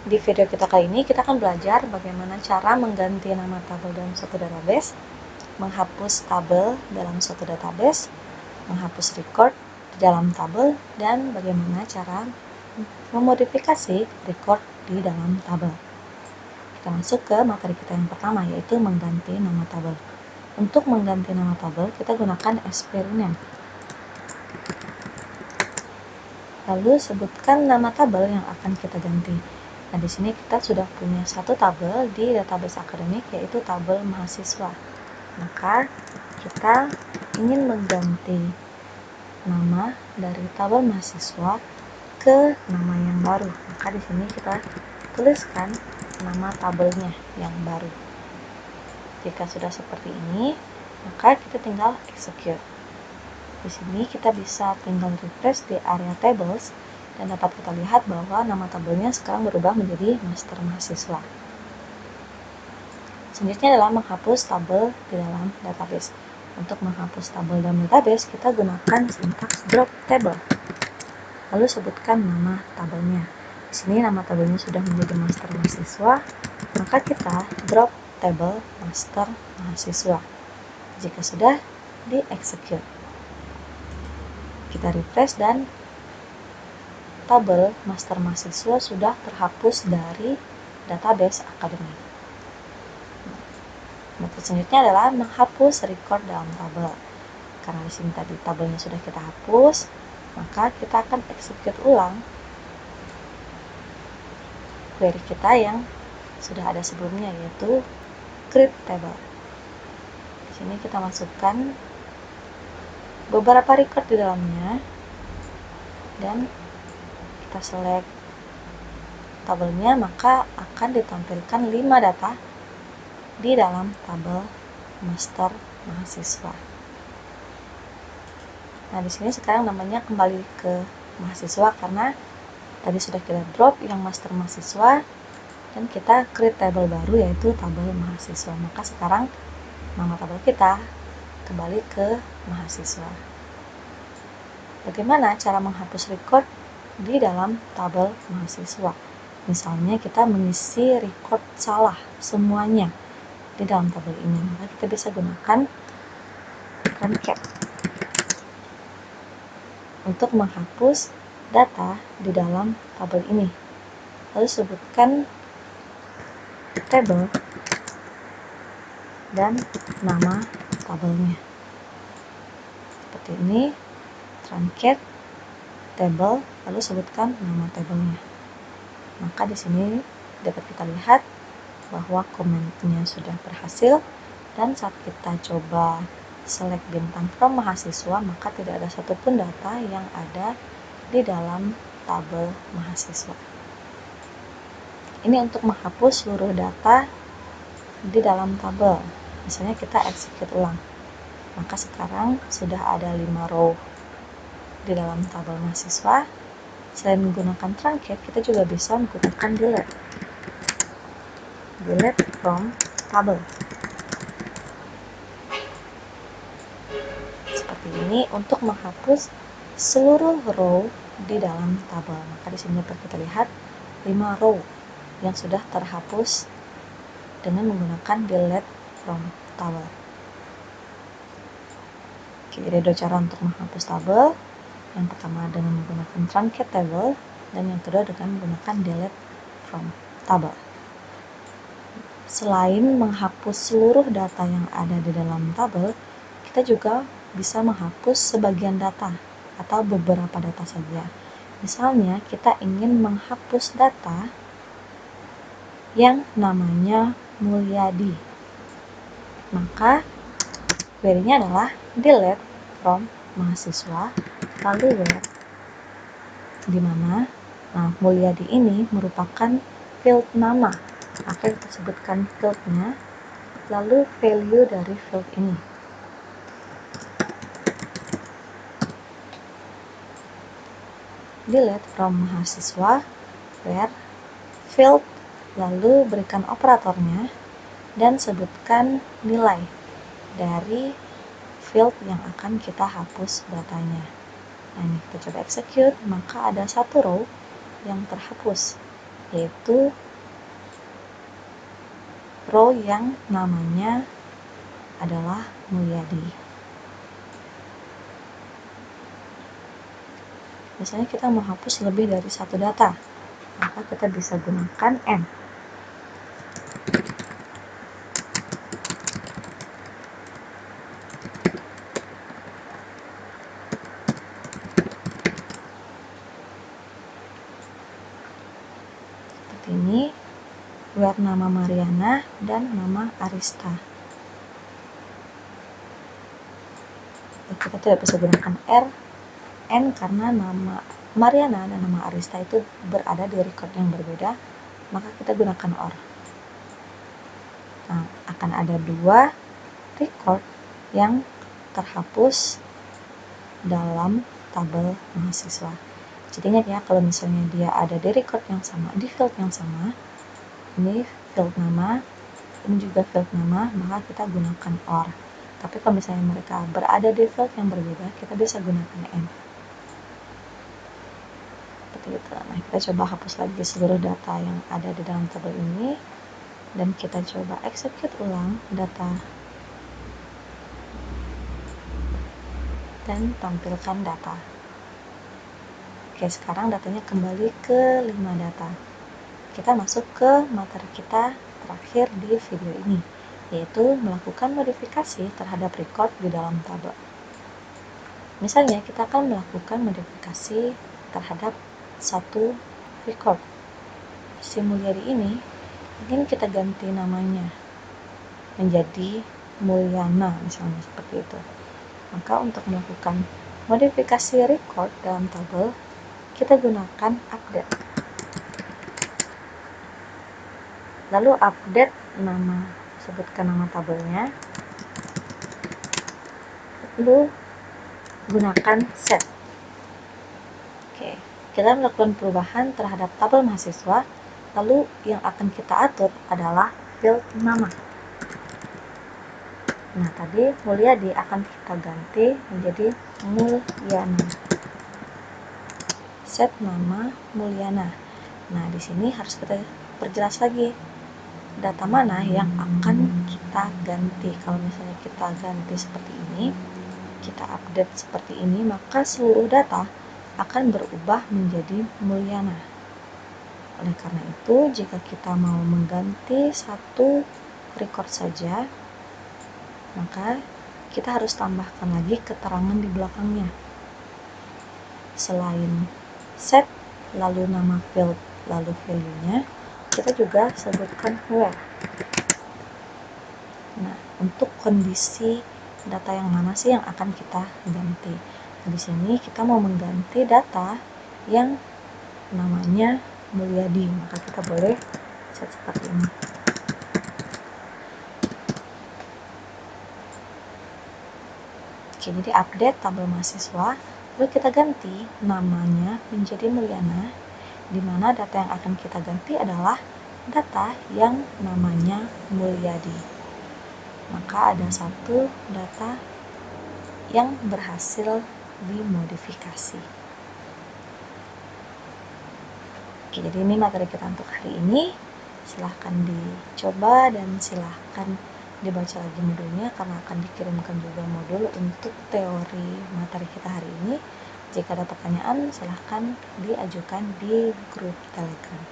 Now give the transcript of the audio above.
Di video kita kali ini kita akan belajar bagaimana cara mengganti nama tabel dalam suatu database, menghapus tabel dalam suatu database, menghapus record di dalam tabel, dan bagaimana cara memodifikasi record di dalam tabel. Kita masuk ke materi kita yang pertama, yaitu mengganti nama tabel. Untuk mengganti nama tabel, kita gunakan eksperimen. Lalu sebutkan nama tabel yang akan kita ganti. Nah, di sini kita sudah punya satu tabel di database akademik, yaitu tabel mahasiswa. Maka kita ingin mengganti nama dari tabel mahasiswa ke nama yang baru. Maka di sini kita tuliskan nama tabelnya yang baru. Jika sudah seperti ini, maka kita tinggal execute. Di sini kita bisa tinggal refresh di area tables dan dapat kita lihat bahwa nama tabelnya sekarang berubah menjadi master mahasiswa. Selanjutnya adalah menghapus tabel di dalam database. Untuk menghapus tabel dalam database, kita gunakan sintaks drop table. Lalu sebutkan nama tabelnya. Di sini nama tabelnya sudah menjadi master mahasiswa, maka kita drop table master mahasiswa. Jika sudah, di-execute. Kita refresh dan tabel master mahasiswa sudah terhapus dari database akademik. Metode selanjutnya adalah menghapus record dalam tabel. Karena di sini tadi tabelnya sudah kita hapus, maka kita akan execute ulang query kita yang sudah ada sebelumnya, yaitu create table. Di sini kita masukkan beberapa record di dalamnya dan kita select tabelnya, maka akan ditampilkan 5 data di dalam tabel master mahasiswa. Nah, di sini sekarang namanya kembali ke mahasiswa karena tadi sudah kita drop yang master mahasiswa dan kita create table baru, yaitu tabel mahasiswa. Maka sekarang nama tabel kita kembali ke mahasiswa. Bagaimana cara menghapus record di dalam tabel mahasiswa? Misalnya kita mengisi record salah semuanya di dalam tabel ini, maka kita bisa gunakan concat untuk menghapus data di dalam tabel ini. Lalu sebutkan table dan nama tabelnya. Seperti ini, truncat table, lalu sebutkan nama tabelnya. Maka di sini dapat kita lihat bahwa komennya sudah berhasil, dan saat kita coba select bintang from mahasiswa, maka tidak ada satupun data yang ada di dalam tabel mahasiswa. Ini untuk menghapus seluruh data di dalam tabel. Misalnya kita execute ulang, maka sekarang sudah ada 5 row di dalam tabel mahasiswa. Selain menggunakan truncat, kita juga bisa menggunakan delete from table. Seperti ini untuk menghapus seluruh row di dalam tabel. Maka di sini dapat kita lihat 5 row yang sudah terhapus dengan menggunakan delete from table. Oke, ini dua cara untuk menghapus tabel. Yang pertama dengan menggunakan truncat table, dan yang kedua dengan menggunakan delete from table. Selain menghapus seluruh data yang ada di dalam tabel, kita juga bisa menghapus sebagian data atau beberapa data saja. Misalnya kita ingin menghapus data yang namanya Mulyadi, maka query-nya adalah delete from mahasiswa lalu where, di mana Mulyadi ini merupakan field nama. Maka kita sebutkan field-nya lalu value dari field ini. Delete from mahasiswa where field, lalu berikan operatornya dan sebutkan nilai dari field yang akan kita hapus datanya. Nah, ini kita coba execute, maka ada satu row yang terhapus yaitu row yang namanya adalah Mulyadi. Misalnya kita mau hapus lebih dari satu data, maka kita bisa gunakan N. Seperti ini, where nama Mariana dan nama Arista. Kita tidak bisa gunakan R, N karena nama Mariana dan nama Arista itu berada di record yang berbeda, maka kita gunakan OR. Nah, akan ada dua record yang terhapus dalam tabel mahasiswa. Jadi ingat ya, kalau misalnya dia ada di record yang sama, di field yang sama, ini field nama, ini juga field nama, maka kita gunakan OR. Tapi kalau misalnya mereka berada di field yang berbeda, kita bisa gunakan N. Seperti itu. Nah, kita coba hapus lagi seluruh data yang ada di dalam tabel ini, dan kita coba execute ulang data dan tampilkan data. Oke, sekarang datanya kembali ke 5 data. Kita masuk ke materi kita terakhir di video ini, yaitu melakukan modifikasi terhadap record di dalam tabel. Misalnya, kita akan melakukan modifikasi terhadap satu record. Si Mulyadi ini ingin kita ganti namanya menjadi Mulyana, misalnya seperti itu. Maka untuk melakukan modifikasi record dalam tabel, kita gunakan update. Lalu update nama, sebutkan nama tabelnya. Lalu gunakan set. Oke, kita melakukan perubahan terhadap tabel mahasiswa. Lalu yang akan kita atur adalah field nama. Nah, tadi Mulyadi akan kita ganti menjadi Mulyana. Set nama Mulyana. Nah, di sini harus kita perjelas lagi data mana yang akan kita ganti. Kalau misalnya kita ganti seperti ini, kita update seperti ini, maka seluruh data akan berubah menjadi Mulyana. Oleh karena itu, jika kita mau mengganti satu record saja, maka kita harus tambahkan lagi keterangan di belakangnya. Selain set, lalu nama field, lalu value-nya, kita juga sebutkan where. Nah, untuk kondisi data yang mana sih yang akan kita ganti? Nah, di sini kita mau mengganti data yang namanya Mulyadi, maka kita boleh set seperti ini. Oke, jadi update tabel mahasiswa, lalu kita ganti namanya menjadi Mulyana, di mana data yang akan kita ganti adalah data yang namanya Mulyadi. Maka ada satu data yang berhasil dimodifikasi. Oke, jadi ini materi kita untuk hari ini. Silahkan dicoba dan silahkan dibaca lagi modulnya, karena akan dikirimkan juga modul untuk teori materi kita hari ini. Jika ada pertanyaan, silahkan diajukan di grup Telegram.